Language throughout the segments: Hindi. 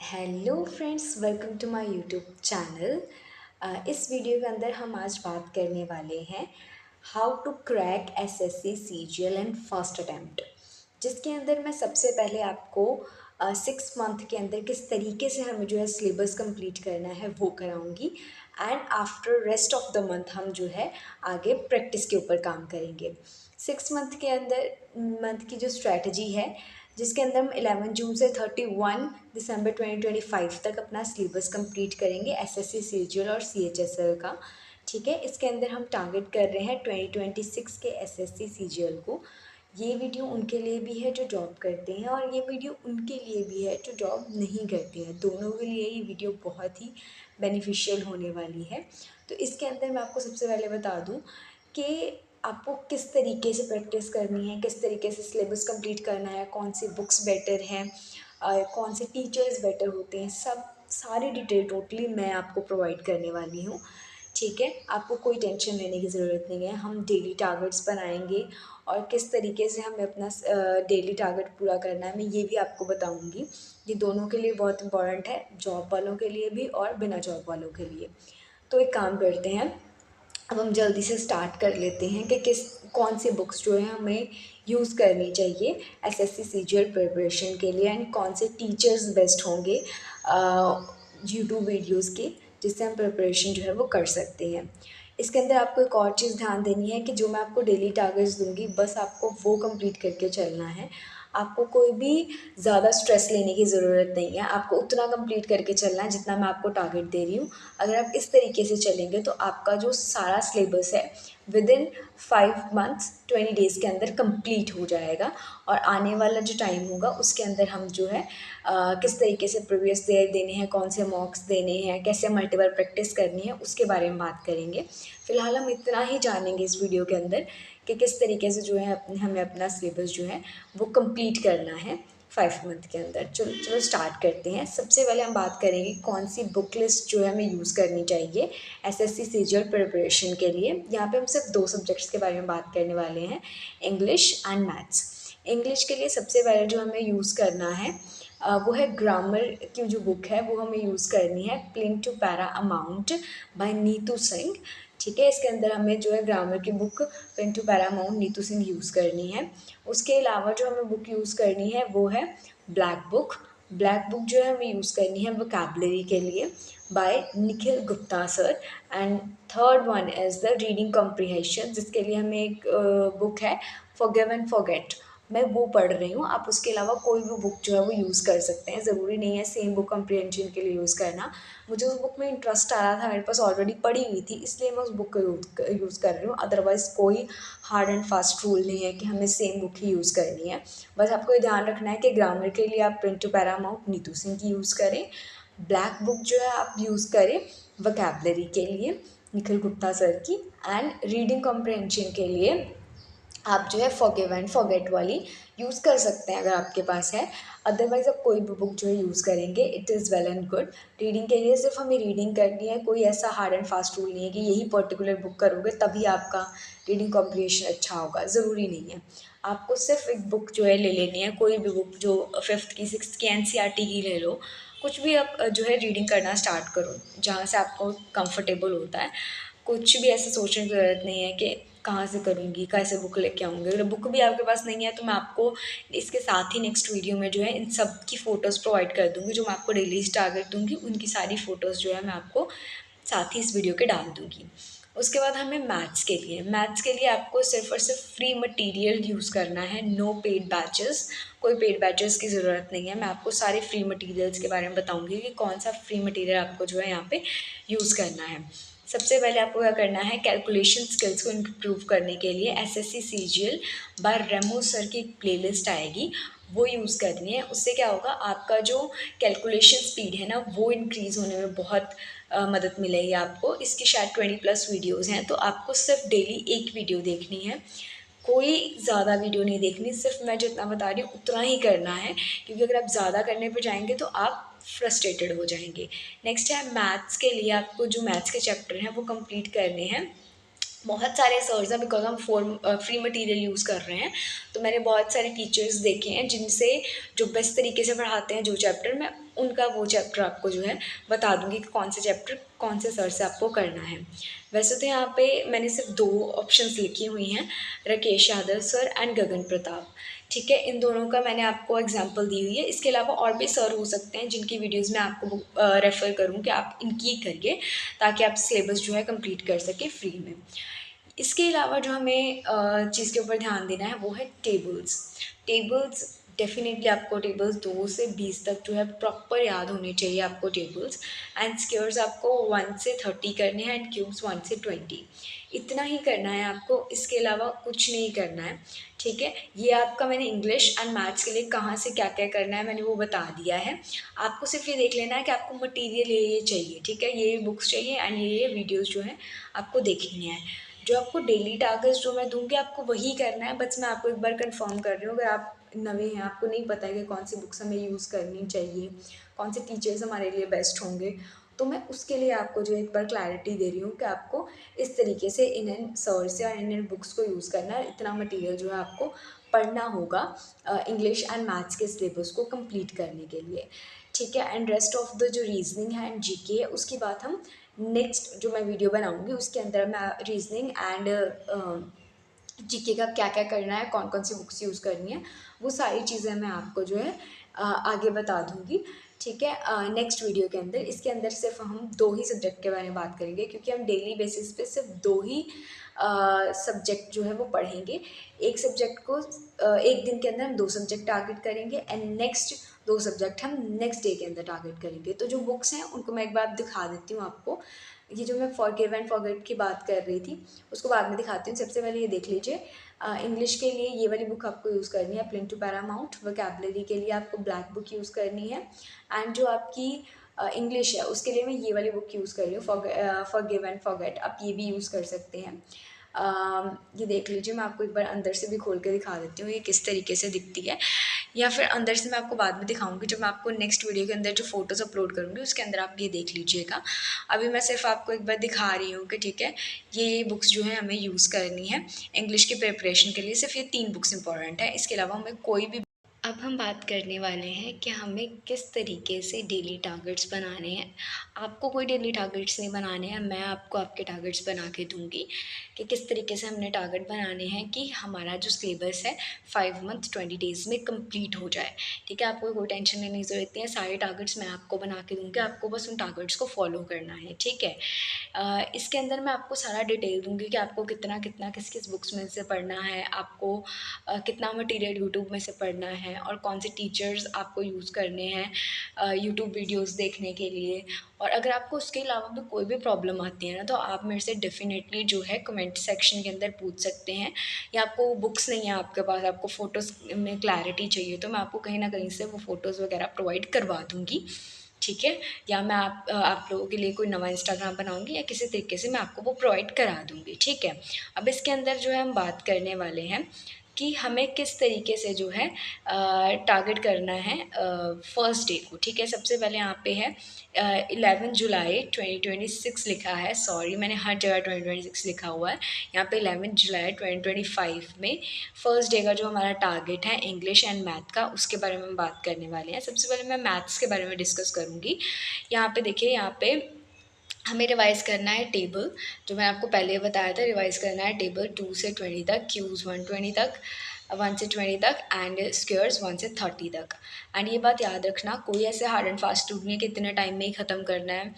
Hello friends, welcome to my YouTube channel. इस वीडियो के अंदर हम आज बात करने वाले हैं how to crack SSC CGL and first attempt, जिसके अंदर मैं सबसे पहले आपको 6 मंथ के अंदर किस तरीके से हमें जो है सिलेबस कंप्लीट करना है वो कराऊंगी। And after rest of the month हम जो है आगे प्रैक्टिस के ऊपर काम करेंगे। 6 मंथ के अंदर मंथ की जो स्ट्रैटेजी है, जिसके अंदर हम 11 जून से 31 दिसंबर 2025 तक अपना सिलेबस कंप्लीट करेंगे एसएससी सीजीएल और सीएचएसएल का। ठीक है, इसके अंदर हम टारगेट कर रहे हैं 2026 के एसएससी सीजीएल को। ये वीडियो उनके लिए भी है जो जॉब करते हैं और ये वीडियो उनके लिए भी है जो जॉब नहीं करते हैं। दोनों के लिए ये वीडियो बहुत ही बेनिफिशियल होने वाली है। तो इसके अंदर मैं आपको सबसे पहले बता दूं कि आपको किस तरीके से प्रैक्टिस करनी है, किस तरीके से सिलेबस कंप्लीट करना है, कौन सी बुक्स बेटर हैं, कौन से टीचर्स बेटर होते हैं, सब सारी डिटेल टोटली मैं आपको प्रोवाइड करने वाली हूँ। ठीक है, आपको कोई टेंशन लेने की ज़रूरत नहीं है। हम डेली टारगेट्स बनाएंगे और किस तरीके से हमें अपना डेली टारगेट पूरा करना है मैं ये भी आपको बताऊँगी। ये दोनों के लिए बहुत इंपॉर्टेंट है, जॉब वालों के लिए भी और बिना जॉब वालों के लिए। तो एक काम करते हैं, अब हम जल्दी से स्टार्ट कर लेते हैं कि किस कौन सी बुक्स जो है हमें यूज़ करनी चाहिए एसएससी सीजीएल प्रिपरेशन के लिए, एंड कौन से टीचर्स बेस्ट होंगे यूट्यूब वीडियोस के, जिससे हम प्रिपरेशन जो है वो कर सकते हैं। इसके अंदर आपको एक और चीज़ ध्यान देनी है कि जो मैं आपको डेली टारगेट्स दूंगी बस आपको वो कंप्लीट करके चलना है। आपको कोई भी ज़्यादा स्ट्रेस लेने की ज़रूरत नहीं है, आपको उतना कंप्लीट करके चलना है जितना मैं आपको टारगेट दे रही हूँ। अगर आप इस तरीके से चलेंगे तो आपका जो सारा सिलेबस है विद इन 5 मंथ्स 20 डेज़ के अंदर कंप्लीट हो जाएगा। और आने वाला जो टाइम होगा उसके अंदर हम जो है किस तरीके से प्रीवियस ईयर देने हैं, कौन से मॉक्स देने हैं, कैसे मल्टीपल प्रैक्टिस करनी है, उसके बारे में बात करेंगे। फ़िलहाल हम इतना ही जानेंगे इस वीडियो के अंदर कि किस तरीके से जो है हमें अपना सिलेबस जो है वो कंप्लीट करना है 5 मंथ के अंदर। चलो चलो स्टार्ट करते हैं। सबसे पहले हम बात करेंगे कौन सी बुक लिस्ट जो है हमें यूज़ करनी चाहिए एसएससी सीजीएल प्रिपरेशन के लिए। यहाँ पे हम सिर्फ 2 सब्जेक्ट्स के बारे में बात करने वाले हैं, इंग्लिश एंड मैथ्स। इंग्लिश के लिए सबसे पहले जो हमें यूज़ करना है वो है ग्रामर की जो बुक है वो हमें यूज़ करनी है, plinth to paramount by Neetu Singh. ठीक है, इसके अंदर हमें जो है ग्रामर की book plinth to paramount Neetu Singh use करनी है। उसके अलावा जो हमें बुक यूज़ करनी है वो है ब्लैक बुक। ब्लैक बुक जो है हमें यूज़ करनी है वोकैबुलरी के लिए by Nikhil Gupta sir. And third one is the reading comprehension, जिसके लिए हमें एक बुक है फॉरगिव एंड फॉरगेट, मैं वो पढ़ रही हूँ। आप उसके अलावा कोई भी बुक जो है वो यूज़ कर सकते हैं, ज़रूरी नहीं है सेम बुक कॉम्प्रिहेंशन के लिए यूज़ करना। मुझे उस बुक में इंटरेस्ट आ रहा था, मेरे पास ऑलरेडी पढ़ी हुई थी, इसलिए मैं उस बुक को यूज़ कर रही हूँ। अदरवाइज़ कोई हार्ड एंड फास्ट रूल नहीं है कि हमें सेम बुक ही यूज़ करनी है। बस आपको ये ध्यान रखना है कि ग्रामर के लिए आप plinth to paramount Neetu Singh की यूज़ करें, ब्लैक बुक जो है आप यूज़ करें वोकैबुलरी के लिए निखिल गुप्ता सर की, एंड रीडिंग कॉम्प्रिहेंशन के लिए आप जो है फॉरगिव एंड फॉरगेट वाली यूज़ कर सकते हैं अगर आपके पास है। अदरवाइज़ आप कोई भी बुक जो है यूज़ करेंगे it is well and good. Reading के लिए सिर्फ हमें रीडिंग करनी है, कोई ऐसा हार्ड एंड फास्ट रूल नहीं है कि यही पर्टिकुलर बुक करोगे तभी आपका रीडिंग कॉम्प्रिहेंशन अच्छा होगा, ज़रूरी नहीं है। आपको सिर्फ एक बुक जो है ले लेनी है, कोई भी बुक जो 5th की 6th की एनसीईआरटी की ले लो, कुछ भी आप जो है रीडिंग करना स्टार्ट करो जहाँ से आपको कंफर्टेबल होता है। कुछ भी ऐसा सोचने की ज़रूरत नहीं है कि कहाँ से करूँगी, कैसे बुक लेके आऊँगी। अगर बुक भी आपके पास नहीं है तो मैं आपको इसके साथ ही नेक्स्ट वीडियो में जो है इन सब की फ़ोटोज़ प्रोवाइड कर दूँगी, जो मैं आपको डेली टारगेट दूँगी उनकी सारी फ़ोटोज़ जो है मैं आपको साथ ही इस वीडियो के डाल दूँगी। उसके बाद हमें मैथ्स के लिए आपको सिर्फ और सिर्फ फ्री मटेरियल यूज़ करना है, नो पेड बैचेस। कोई पेड बैचेस की ज़रूरत नहीं है। मैं आपको सारे फ्री मटेरियल्स के बारे में बताऊँगी कि कौन सा फ्री मटेरियल आपको जो है यहाँ पे यूज़ करना है। सबसे पहले आपको क्या करना है, कैलकुलेशन स्किल्स को इम्प्रूव करने के लिए एसएससी सीजीएल बाय रेमो सर की एक प्लेलिस्ट आएगी, वो यूज़ करनी है। उससे क्या होगा, आपका जो कैलकुलेशन स्पीड है ना वो इंक्रीज़ होने में बहुत मदद मिलेगी आपको। इसकी शायद 20+ वीडियोज़ हैं, तो आपको सिर्फ डेली एक वीडियो देखनी है, कोई ज़्यादा वीडियो नहीं देखनी, सिर्फ मैं जितना बता रही हूँ उतना ही करना है, क्योंकि अगर आप ज़्यादा करने पर जाएंगे तो आप फ्रस्ट्रेटेड हो जाएंगे। नेक्स्ट है मैथ्स के लिए, आपको जो मैथ्स के चैप्टर हैं वो कंप्लीट करने हैं बहुत सारे सर्स हैं, बिकॉज हम फ्री मटेरियल यूज़ कर रहे हैं, तो मैंने बहुत सारे टीचर्स देखे हैं जिनसे जो बेस्ट तरीके से पढ़ाते हैं जो चैप्टर, मैं उनका वो चैप्टर आपको जो है बता दूंगी कि कौन से चैप्टर कौन से सर से आपको करना है। वैसे तो यहाँ पे मैंने सिर्फ 2 ऑप्शंस लिखी हुई हैं, राकेश यादव सर एंड गगन प्रताप। ठीक है, इन दोनों का मैंने आपको एग्जांपल दी हुई है। इसके अलावा और भी सर हो सकते हैं जिनकी वीडियोस मैं आपको रेफ़र करूँ कि आप इनकी ही करिए, ताकि आप सिलेबस जो है कंप्लीट कर सकें फ्री में। इसके अलावा जो हमें चीज़ के ऊपर ध्यान देना है वो है टेबल्स। टेबल्स डेफिनेटली आपको टेबल्स 2 से 20 तक जो है प्रॉपर याद होने चाहिए आपको टेबल्स। एंड स्क्वायर्स आपको 1 से 30 करने हैं एंड क्यूब्स 1 से 20। इतना ही करना है आपको, इसके अलावा कुछ नहीं करना है। ठीक है, ये आपका मैंने इंग्लिश एंड मैथ्स के लिए कहाँ से क्या क्या करना है मैंने वो बता दिया है। आपको सिर्फ ये देख लेना है कि आपको मटेरियल ये चाहिए। ठीक है, ये बुक्स चाहिए एंड ये वीडियोज़ जो है आपको देखनी है। जो आपको डेली टारगेट्स जो मैं दूँगी आपको वही करना है। बस मैं आपको एक बार कंफर्म कर रही हूँ, अगर आप नए हैं, आपको नहीं पता है कि कौन सी बुक्स हमें यूज़ करनी चाहिए, कौन से टीचर्स हमारे लिए बेस्ट होंगे, तो मैं उसके लिए आपको जो एक बार क्लैरिटी दे रही हूँ कि आपको इस तरीके से इन सोर्स या इन बुक्स को यूज़ करना है। इतना मटेरियल जो है आपको पढ़ना होगा इंग्लिश एंड मैथ्स के सिलेबस को कंप्लीट करने के लिए। ठीक है, एंड रेस्ट ऑफ द जो रीजनिंग है एंड जीके है उसकी बात हम नेक्स्ट जो मैं वीडियो बनाऊंगी उसके अंदर मैं रीजनिंग एंड जीके का क्या क्या करना है, कौन कौन सी बुक्स यूज़ करनी है, वो सारी चीज़ें मैं आपको जो है आगे बता दूंगी। ठीक है, नेक्स्ट वीडियो के अंदर इसके अंदर सिर्फ हम 2 ही सब्जेक्ट के बारे में बात करेंगे, क्योंकि हम डेली बेसिस पे सिर्फ 2 ही सब्जेक्ट जो है वो पढ़ेंगे। एक सब्जेक्ट को एक दिन के अंदर हम 2 सब्जेक्ट टारगेट करेंगे एंड नेक्स्ट 2 सब्जेक्ट हम नेक्स्ट डे के अंदर टारगेट करेंगे। तो जो बुक्स हैं उनको मैं एक बार दिखा देती हूँ आपको। ये जो मैं फॉरगिव एंड फॉरगेट की बात कर रही थी उसको बाद में दिखाती हूँ। सबसे पहले ये देख लीजिए, इंग्लिश के लिए ये वाली बुक आपको यूज़ करनी है, प्लेन टू पैरामाउंट। वोकैबुलरी के लिए आपको ब्लैक बुक यूज़ करनी है एंड जो आपकी इंग्लिश है उसके लिए मैं ये वाली बुक यूज़ कर रही हूँ, फॉरगिव एंड फॉरगेट। आप ये भी यूज़ कर सकते हैं। ये देख लीजिए, मैं आपको एक बार अंदर से भी खोल के दिखा देती हूँ ये किस तरीके से दिखती है, या फिर अंदर से मैं आपको बाद में दिखाऊंगी जब मैं आपको नेक्स्ट वीडियो के अंदर जो फ़ोटोज़ अपलोड करूँगी उसके अंदर आप ये देख लीजिएगा। अभी मैं सिर्फ आपको एक बार दिखा रही हूँ कि ठीक है, ये बुक्स जो है हमें यूज़ करनी है इंग्लिश की प्रिपरेशन के लिए। सिर्फ ये 3 बुक्स इंपॉर्टेंट है, इसके अलावा हमें कोई भी। अब हम बात करने वाले हैं कि हमें किस तरीके से डेली टारगेट्स बनाने हैं। आपको कोई डेली टारगेट्स नहीं बनाने हैं, मैं आपको आपके टारगेट्स बना के दूंगी कि किस तरीके से हमने टारगेट बनाने हैं कि हमारा जो सिलेबस है 5 मंथ 20 डेज़ में कंप्लीट हो जाए। ठीक है, आपको कोई टेंशन लेने की ज़रूरत नहीं है, सारे टारगेट्स मैं आपको बना के दूँगी, आपको बस उन टारगेट्स को फॉलो करना है। ठीक है, इसके अंदर मैं आपको सारा डिटेल दूँगी कि आपको कितना कितना किस किस बुक्स में से पढ़ना है, आपको कितना मटेरियल यूट्यूब में से पढ़ना है और कौन से टीचर्स आपको यूज़ करने हैं यूट्यूब वीडियोस देखने के लिए। और अगर आपको उसके अलावा भी कोई भी प्रॉब्लम आती है ना, तो आप मेरे से डेफिनेटली जो है कमेंट सेक्शन के अंदर पूछ सकते हैं। या आपको बुक्स नहीं है आपके पास, आपको फ़ोटोज़ में क्लैरिटी चाहिए, तो मैं आपको कहीं ना कहीं से वो फ़ोटोज़ वगैरह प्रोवाइड करवा दूँगी। ठीक है, या मैं आप लोगों के लिए कोई नवा इंस्टाग्राम बनाऊँगी या किसी तरीके से मैं आपको वो प्रोवाइड करा दूँगी। ठीक है, अब इसके अंदर जो है हम बात करने वाले हैं कि हमें किस तरीके से जो है टारगेट करना है फर्स्ट डे को। ठीक है, सबसे पहले यहाँ पे है 11 जुलाई 2026 लिखा है, सॉरी मैंने हर जगह 2026 लिखा हुआ है, यहाँ पे 11 जुलाई 2025 में फर्स्ट डे का जो हमारा टारगेट है इंग्लिश एंड मैथ का, उसके बारे में हम बात करने वाले हैं। सबसे पहले मैं मैथ्स के बारे में डिस्कस करूँगी। यहाँ पे देखिए, यहाँ पे हमें रिवाइज़ करना है टेबल, जो मैंने आपको पहले बताया था। रिवाइज़ करना है टेबल 2 से 20 तक, क्यूज़ 120 तक, 1 से 20 तक एंड स्क्वायर्स 1 से 30 तक। एंड ये बात याद रखना, कोई ऐसे हार्ड एंड फास्ट रूल नहीं है कि इतने टाइम में ही ख़त्म करना है।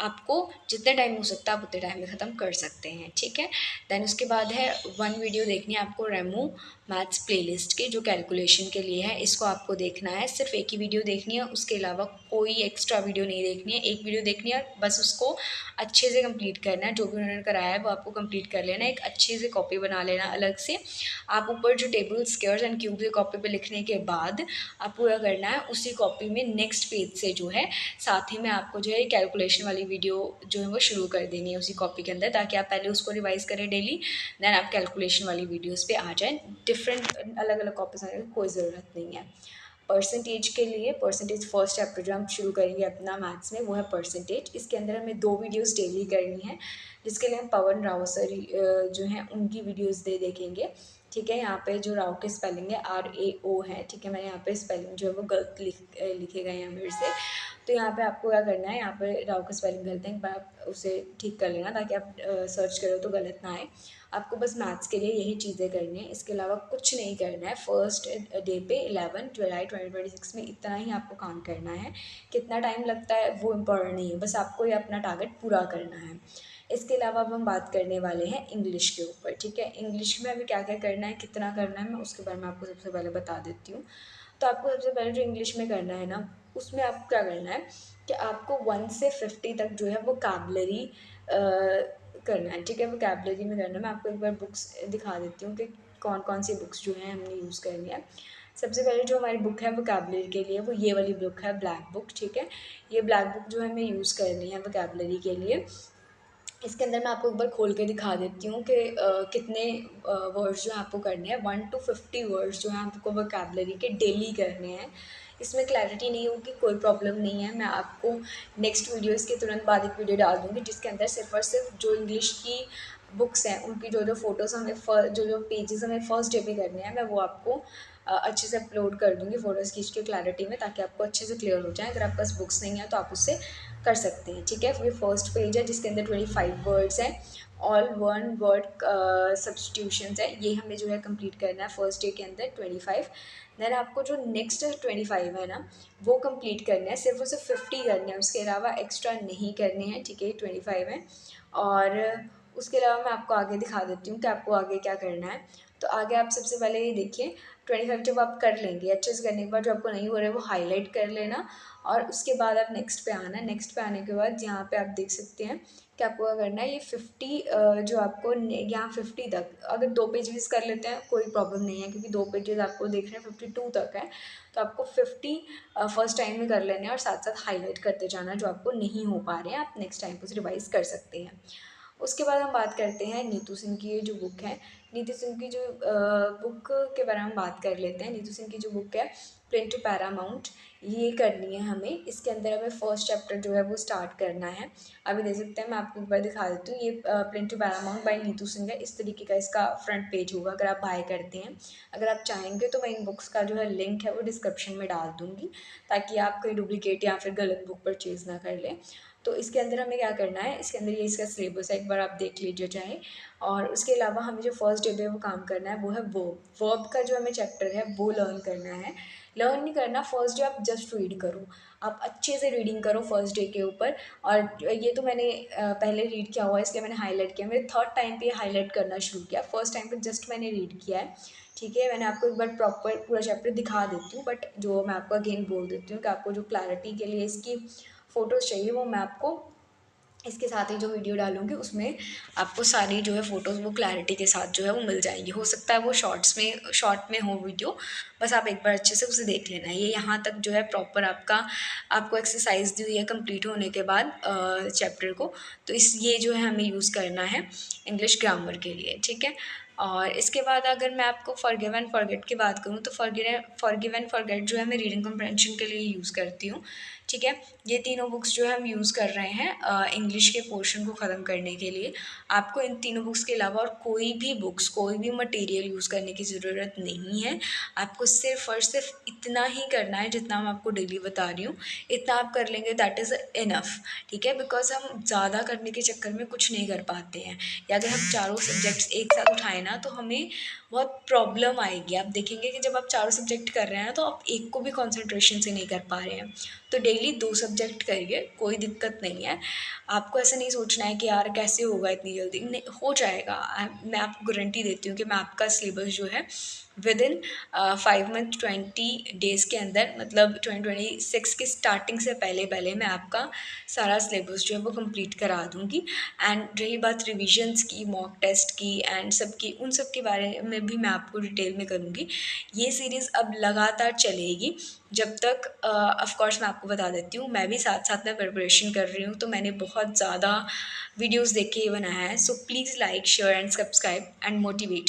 आपको जितने टाइम हो सकता है आप उतने टाइम में ख़त्म कर सकते हैं। ठीक है, देन उसके बाद है 1 वीडियो देखनी है आपको रेमो मैथ्स प्लेलिस्ट के, जो कैलकुलेशन के लिए है। इसको आपको देखना है, सिर्फ एक ही वीडियो देखनी है, उसके अलावा कोई एक्स्ट्रा वीडियो नहीं देखनी है। एक वीडियो देखनी है, बस उसको अच्छे से कंप्लीट करना है। जो भी उन्होंने कराया है वो आपको कंप्लीट कर लेना है। एक अच्छी सी कॉपी बना लेना अलग से। आप ऊपर जो table squares and cube copy पे लिखने के बाद आप पूरा करना है उसी कॉपी में नेक्स्ट पेज से जो है साथ ही में आपको जो है कैलकुलेशन वाली वीडियो जो है वो शुरू कर देनी है उसी कॉपी के अंदर, ताकि आप पहले उसको रिवाइज़ करें डेली, देन आप कैलकुलेशन वाली वीडियोज़ पे आ जाएँ। डिफरेंट अलग अलग कॉपीज आने की कोई ज़रूरत नहीं है। परसेंटेज के लिए परसेंटेज फर्स्ट चैप्टर जो हम शुरू करेंगे अपना मैथ्स में वो है परसेंटेज। इसके अंदर हमें 2 वीडियोस डेली करनी है, जिसके लिए हम पवन राव सर जो हैं उनकी वीडियोस देखेंगे। ठीक है, यहाँ पे जो राव के स्पेलिंग है RAO है। ठीक है, मैंने यहाँ पे स्पेलिंग जो है वो गलत लिखे गए हैं मेरे से। तो यहाँ पे आपको क्या करना है, यहाँ पे राव का स्पेलिंग गलत है, एक बार आप उसे ठीक कर लेना ताकि आप सर्च करो तो गलत ना आए। आपको बस मैथ्स के लिए यही चीज़ें करनी है, इसके अलावा कुछ नहीं करना है। फर्स्ट डे पे 11 जुलाई 2026 में इतना ही आपको काम करना है। कितना टाइम लगता है वो इम्पोर्टेंट नहीं है, बस आपको ये अपना टारगेट पूरा करना है। इसके अलावा अब हम बात करने वाले हैं इंग्लिश के ऊपर। ठीक है, इंग्लिश में अभी क्या क्या करना है, कितना करना है, मैं उसके बारे में आपको सबसे पहले बता देती हूँ। तो आपको सबसे पहले जो इंग्लिश में करना है ना, उसमें आपको क्या करना है कि आपको 1 से 50 तक जो है वो वोकैबुलरी करना है। ठीक है, वोकैबुलरी में करना है। मैं आपको एक बार बुक्स दिखा देती हूँ कि कौन कौन सी बुक्स जो हैं हमने यूज़ करनी है। सबसे पहले जो हमारी बुक है वोकैबुलरी के लिए वो ये वाली बुक है, ब्लैक बुक। ठीक है, ये ब्लैक बुक जो है हमें यूज़ करनी है वोकैबुलरी के लिए। इसके अंदर मैं आपको एक बार खोल के दिखा देती हूँ कि कितने वर्ड्स जो हैं आपको करने हैं। 1 to 50 वर्ड्स जो हैं आपको वोकैबुलरी के डेली करने हैं। इसमें क्लैरिटी नहीं होगी, कोई प्रॉब्लम नहीं है। मैं आपको नेक्स्ट वीडियो इसके तुरंत बाद एक वीडियो डाल दूँगी जिसके अंदर सिर्फ और सिर्फ जो इंग्लिश की बुक्स हैं उनकी जो फ़ोटोज़ हमें जो पेजेस हमें फर्स्ट डे पे करने हैं, मैं वो आपको अच्छे से अपलोड कर दूँगी फ़ोटोज़ खींच के क्लैरिटी में, ताकि आपको अच्छे से क्लियर हो जाए। अगर आपके पास बुक्स नहीं है तो आप उससे कर सकते हैं। ठीक है, ये फर्स्ट पेज है जिसके अंदर 25 वर्ड्स हैं। ऑल वन वर्ड सब्स्टिट्यूशंस है, ये हमें जो है कंप्लीट करना है फर्स्ट डे के अंदर 25। देन आपको जो नेक्स्ट 25 है ना वो कंप्लीट करना है, सिर्फ और सिर्फ 50 करने हैं, उसके अलावा एक्स्ट्रा नहीं करने हैं। ठीक है, 25 है। और उसके अलावा मैं आपको आगे दिखा देती हूँ कि आपको आगे क्या करना है। तो आगे आप सबसे पहले ये देखिए, 25 जब आप कर लेंगे, अच्छे से करने के बाद जो आपको नहीं हो रहा है वो हाईलाइट कर लेना, और उसके बाद आप नेक्स्ट पे आना है। नेक्स्ट पे आने के बाद यहाँ पे आप देख सकते हैं कि आपको क्या करना है, ये 50 जो आपको यहाँ 50 तक अगर 2 पेजेस कर लेते हैं कोई प्रॉब्लम नहीं है, क्योंकि 2 पेजेस आपको देख रहे हैं 52 तक है। तो आपको 50 फर्स्ट टाइम में कर लेने हैं और साथ साथ हाईलाइट करते जाना जो आपको नहीं हो पा रहे हैं, आप नेक्स्ट टाइम उसे रिवाइज कर सकते हैं। उसके बाद हम बात करते हैं नीतू सिंह की ये जो बुक है, नीतू सिंह की जो बुक के बारे में हम बात कर लेते हैं। नीतू सिंह की जो बुक है प्लेन टू पैरामाउंट, ये करनी है हमें। इसके अंदर हमें फर्स्ट चैप्टर जो है वो स्टार्ट करना है। अभी देख सकते हैं, मैं आपको एक बार दिखा देती हूँ। ये plinth to paramount by Neetu Singh है, इस तरीके का इसका फ्रंट पेज होगा अगर आप बाय करते हैं। अगर आप चाहेंगे तो मैं इन बुक्स का जो है लिंक है वो डिस्क्रिप्शन में डाल दूँगी, ताकि आप कोई डुप्लीकेट या फिर गलत बुक परचेज़ ना कर लें। तो इसके अंदर हमें क्या करना है, इसके अंदर ये इसका सिलेबस है, एक बार आप देख लीजिए चाहे। और उसके अलावा हमें जो फर्स्ट डे पे वो काम करना है वो है वर्ब का जो हमें चैप्टर है वो लर्न करना है। लर्न नहीं करना, फर्स्ट डे आप जस्ट रीड करो, आप अच्छे से रीडिंग करो फर्स्ट डे के ऊपर। और ये तो मैंने पहले रीड किया हुआ है इसलिए मैंने हाईलाइट किया, मेरे थर्ड टाइम पे हाईलाइट करना शुरू किया, फर्स्ट टाइम पे जस्ट मैंने रीड किया है। ठीक है, मैंने आपको एक बार प्रॉपर पूरा चैप्टर दिखा देती हूँ, बट जो मैं आपको अगेन बोल देती हूँ कि आपको जो क्लैरिटी के लिए इसकी फ़ोटोज़ चाहिए वो मैं आपको इसके साथ ही जो वीडियो डालूँगी उसमें आपको सारी जो है फ़ोटोज़ वो क्लैरिटी के साथ जो है वो मिल जाएंगी। हो सकता है वो शॉर्ट में हो वीडियो, बस आप एक बार अच्छे से उसे देख लेना। ये यहाँ तक जो है प्रॉपर आपको एक्सरसाइज दी हुई है कंप्लीट होने के बाद चैप्टर को। तो ये जो है हमें यूज़ करना है इंग्लिश ग्रामर के लिए। ठीक है, और इसके बाद अगर मैं आपको फॉरगिव एंड फॉरगेट की बात करूँ तो फॉरगिव एंड फॉरगेट जो है मैं रीडिंग कम्प्रेंशन के लिए यूज़ करती हूँ। ठीक है, ये तीनों बुक्स जो है हम यूज़ कर रहे हैं इंग्लिश के पोर्शन को ख़त्म करने के लिए। आपको इन तीनों बुक्स के अलावा और कोई भी मटेरियल यूज़ करने की ज़रूरत नहीं है। आपको सिर्फ़ और सिर्फ इतना ही करना है जितना मैं आपको डेली बता रही हूँ, इतना आप कर लेंगे दैट इज़ इनफ। ठीक है, बिकॉज हम ज़्यादा करने के चक्कर में कुछ नहीं कर पाते हैं, या अगर हम चारों सब्जेक्ट्स एक साथ उठाएँ ना तो हमें बहुत प्रॉब्लम आएगी। आप देखेंगे कि जब आप चारों सब्जेक्ट कर रहे हैं ना तो आप एक को भी कॉन्सेंट्रेशन से नहीं कर पा रहे हैं। तो डेली 2 सब्जेक्ट करिए, कोई दिक्कत नहीं है। आपको ऐसा नहीं सोचना है कि यार कैसे होगा इतनी जल्दी, नहीं हो जाएगा। मैं आपको गारंटी देती हूँ कि मैं आपका सिलेबस जो है विदिन 5 मंथ 20 डेज़ के अंदर, मतलब 2026 की स्टार्टिंग से पहले पहले मैं आपका सारा सिलेबस जो है वो कंप्लीट करा दूँगी। एंड रही बात रिविजन्स की, मॉक टेस्ट की एंड उन सब के बारे में भी मैं आपको डिटेल में करूँगी। ये सीरीज़ अब लगातार चलेगी जब तक ऑफ़ कोर्स मैं आपको बता देती हूँ, मैं भी साथ साथ में प्रिपरेशन कर रही हूँ, तो मैंने बहुत ज़्यादा वीडियोज़ देख के ये बनाया है। So please like, share and subscribe and motivate.